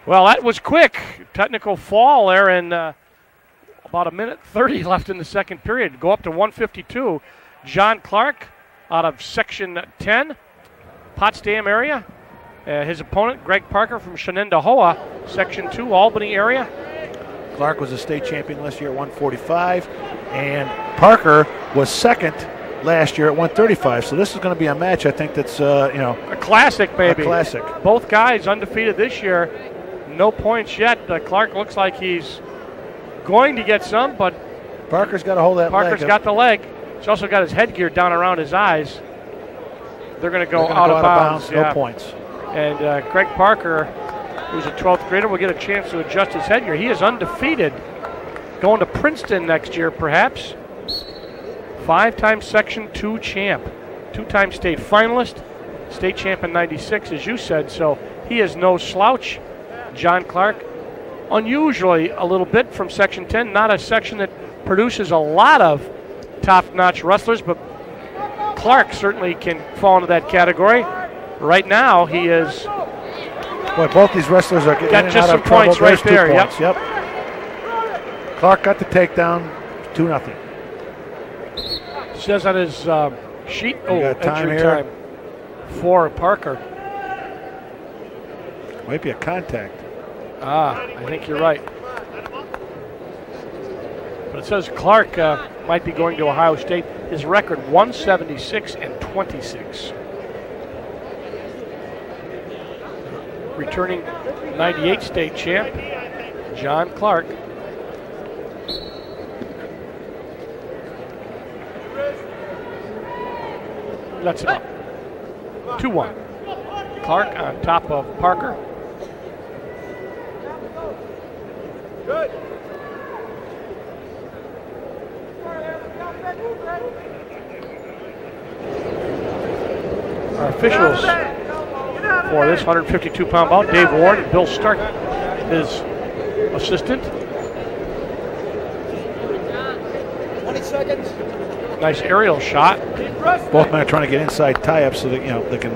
Well, that was quick. Technical fall there, and about 1:30 left in the second period. Go up to 152. John Clark out of Section 10, Potsdam area. His opponent, Greg Parker from Shenendehowa, Section 2, Albany area. Clark was a state champion last year at 145, and Parker was second last year at 135. So this is going to be a match, I think, that's, a classic, baby. A classic. Both guys undefeated this year. No points yet. Clark looks like he's going to get some, but Parker's got to hold that leg. Parker's got the leg. He's also got his headgear down around his eyes. They're going to go out of bounds. No points. And Greg Parker, who's a 12th grader, will get a chance to adjust his headgear. He is undefeated. Going to Princeton next year, perhaps. 5-time Section 2 champ. 2-time state finalist. State champ in 96, as you said. So he is no slouch. John Clark, unusually a little bit from Section 10. Not a section that produces a lot of top-notch wrestlers, but Clark certainly can fall into that category. Right now, he is. Boy, both these wrestlers are getting got just some points right there. Yep. Clark got the takedown, 2-0. Says on his sheet, entry time for Parker. Might be a contact. I think you're right. But it says Clark might be going to Ohio State. His record 176-26. Returning 98 state champ, John Clark. That's it. 2-1. Clark on top of Parker. Good. Our officials for this 152-pound bout, Dave Warren and Bill Stark, his assistant. 20 seconds. Nice aerial shot. Both men are trying to get inside tie-ups so that they can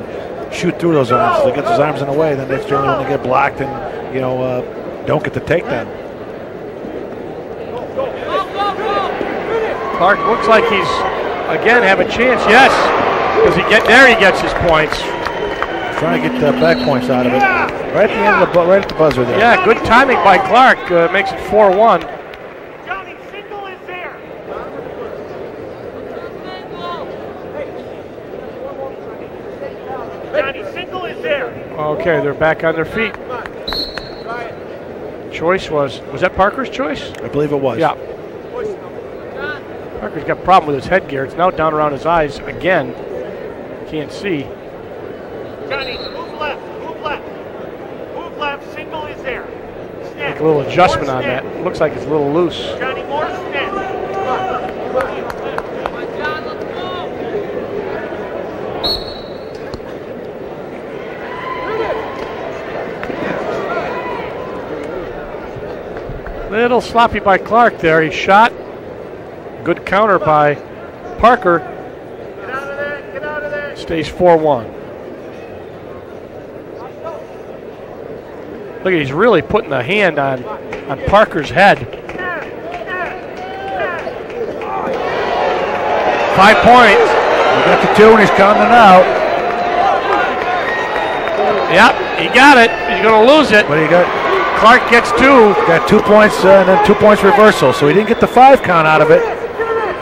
shoot through those arms. If they get those arms in the way, then it's generally when they get blocked and don't get the takedown. Clark looks like he's again have a chance. Yes, because he gets his points. Trying to get back points out of it. Right at the end of right at the buzzer there. Yeah, good timing by Clark. Makes it 4-1. Johnny Single is there. Johnny Single is there. Okay, they're back on their feet. Choice was that Parker's choice? I believe it was. Yeah. Parker's got a problem with his headgear. It's now down around his eyes again. Can't see. Johnny, move left, move left. Move left, Single is there. Snap. Make a little adjustment on that. It looks like it's a little loose. Johnny, more snap. John, let's go. Little sloppy by Clark there. He shot. Good counter by Parker. Get out of there, get out of there. Stays 4-1. Look, he's really putting a hand on Parker's head. 5 points. He got the 2 and he's counting out. Yep, he got it. He's going to lose it. But he got Clark gets 2. Got 2 points and then 2 points reversal. So he didn't get the 5 count out of it.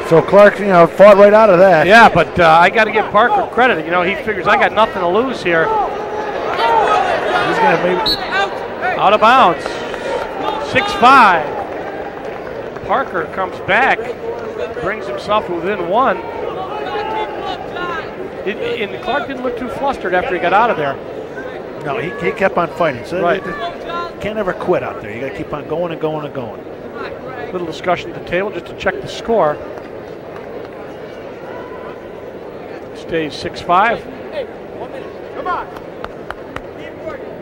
So Clark, fought right out of that. Yeah, but I got to give Parker credit. He figures I got nothing to lose here. He's going to maybe out of bounds. 6-5. Parker comes back, brings himself within 1. And Clark didn't look too flustered after he got out of there. No, he kept on fighting. So right. You can't ever quit out there. You got to keep on going and going and going. Little discussion at the table just to check the score. Stays 6-5. Come on.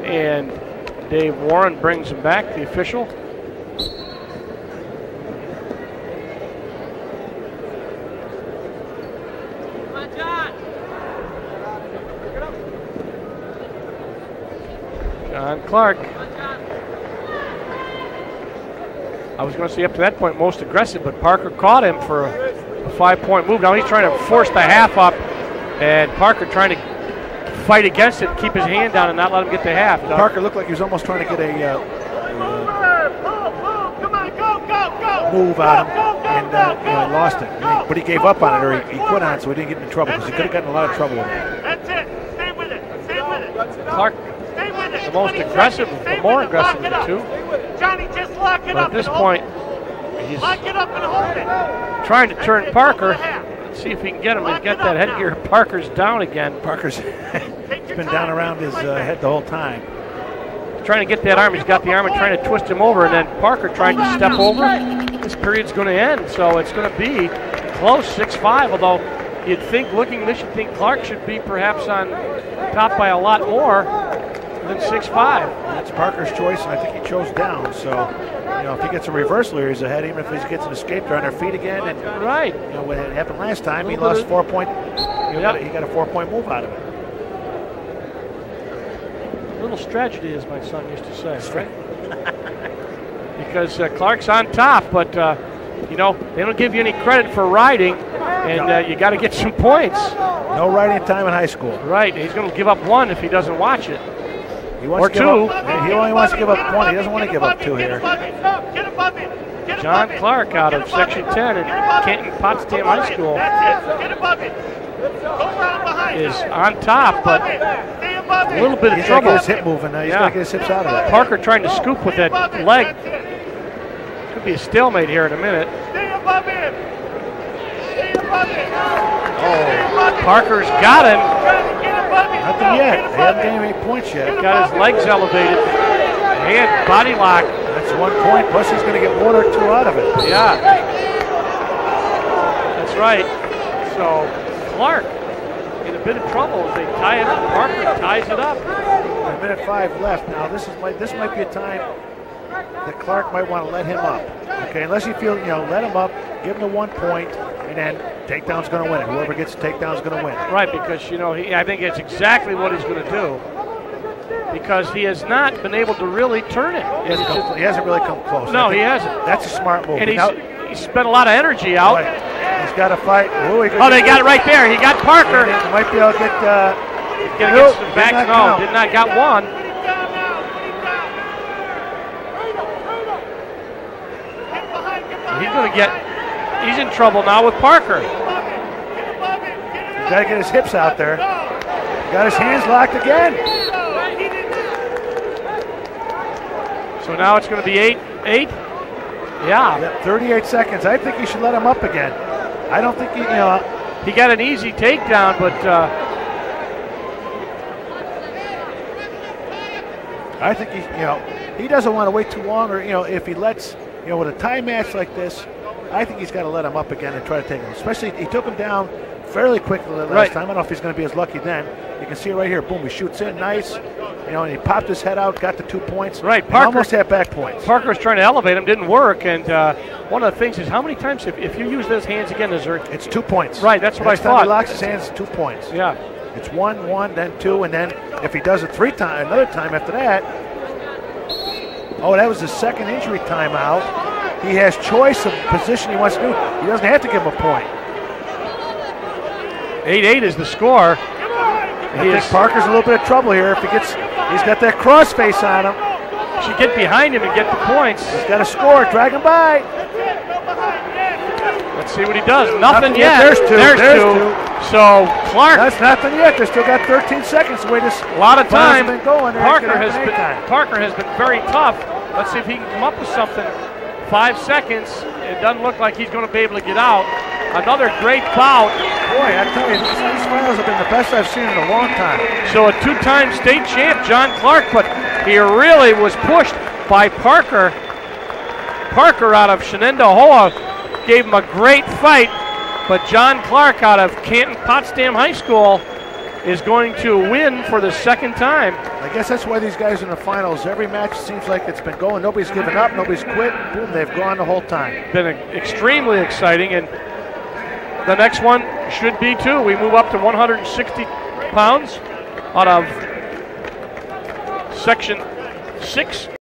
And Dave Warren brings him back, the official. Come on, John. John Clark. Come on, John. I was going to say up to that point most aggressive, but Parker caught him for a 5-point move. Now he's trying to force the half up, and Parker trying to fight against it, keep his hand down and not let him get the half. Parker looked like he was almost trying to get a move out of him, and he lost it. But he gave up on it, or he quit on it, so he didn't get into trouble, because he could have gotten in a lot of trouble with it. That's it. Stay with it. Stay with it. Clark, Stay with it. the most aggressive, the more aggressive of the two. Johnny, just lock it But up. at this point, he's Lock it up and hold it. trying to turn Parker. Let's see if he can get him. He's got that headgear. Parker's down again. Parker's been down around his head the whole time. Trying to get that arm. He's got the arm and trying to twist him over, and then Parker trying to step over. This period's going to end, so it's going to be close, 6-5, although you'd think, looking at this, you'd think Clark should be perhaps on top by a lot more than 6-5. That's Parker's choice, and I think he chose down, so if he gets a reversal here, he's ahead, even if he gets an escape, they're on their feet again, and right. What had happened last time, he lost 4 point, he got a 4-point move out of it. Little strategy, as my son used to say, right? Because Clark's on top, but they don't give you any credit for riding, and you got to get some points. No riding time in high school. Right, he's going to give up 1 if he doesn't watch it. He wants or to give 2. Up, he only wants to give up 1. He doesn't want to give up 2 here. John Clark out of Section 10 in Canton-Potsdam High School is on top, but a little bit of trouble. He's got to get his hip moving now. He's got to get his hips out of it. Parker trying to scoop with that leg. Could be a stalemate here in a minute. Oh, Parker's got him. Nothing yet. They haven't gained any points yet. Got his legs elevated. Hand body lock. That's 1 point. Plus he's going to get 1 or 2 out of it. Yeah. That's right. So Clark in a bit of trouble as they tie it up. Parker ties it up. 1:05 left. Now this might be a time that Clark might want to let him up. Okay, unless you feel, let him up, give him the 1 point, and then takedown's going to win it. Whoever gets the takedown's going to win. Right, because I think it's exactly what he's going to do. Because he has not been able to really turn it. He hasn't really come close. No, he hasn't. That's a smart move. And he's spent a lot of energy out. Right. He's got to fight. They got it right there. He got Parker. He might be able to get. He's going to get some back. No, did not got 1. He's in trouble now with Parker. He's got to get his hips out there. Got his hands locked again. So now it's going to be 8. Yeah. 38 seconds. I think he should let him up again. I don't think he got an easy takedown, but I think he doesn't want to wait too long, or if he lets with a tie match like this, I think he's got to let him up again and try to take him. Especially he took him down fairly quickly the last time. I don't know if he's going to be as lucky then. You can see it right here. Boom, he shoots in nice. And he popped his head out, got the 2 points. Right, Parker almost had back points. Parker was trying to elevate him, didn't work. And one of the things is how many times if you use those hands again, it's 2 points. Right, that's what I thought. Next time he locks his hands, 2 points. Yeah. It's 1, 1, then 2, and then if he does it 3 times, another time after that. Oh, that was his second injury timeout. He has choice of position he wants to do. He doesn't have to give him a point. 8-8 is the score. I think Parker's in a little bit of trouble here. If he's got that cross face on him. Should get behind him and get the points. He's got to score. Drag him by. Let's see what he does. Nothing yet. There's two. So Clark. That's nothing yet. They still got 13 seconds. The way this a lot of time. Parker has been very tough. Let's see if he can come up with something. 5 seconds. It doesn't look like he's going to be able to get out. Another great bout. Boy, I tell you, these finals have been the best I've seen in a long time. So a 2-time state champ, John Clark, but he really was pushed by Parker. Parker out of Shenandoah gave him a great fight, but John Clark out of Canton-Potsdam High School is going to win for the 2nd time. I guess that's why these guys are in the finals. Every match seems like it's been going. Nobody's given up. Nobody's quit. Boom, they've gone the whole time. Been extremely exciting, and the next one should be too. We move up to 160 pounds out of Section 6.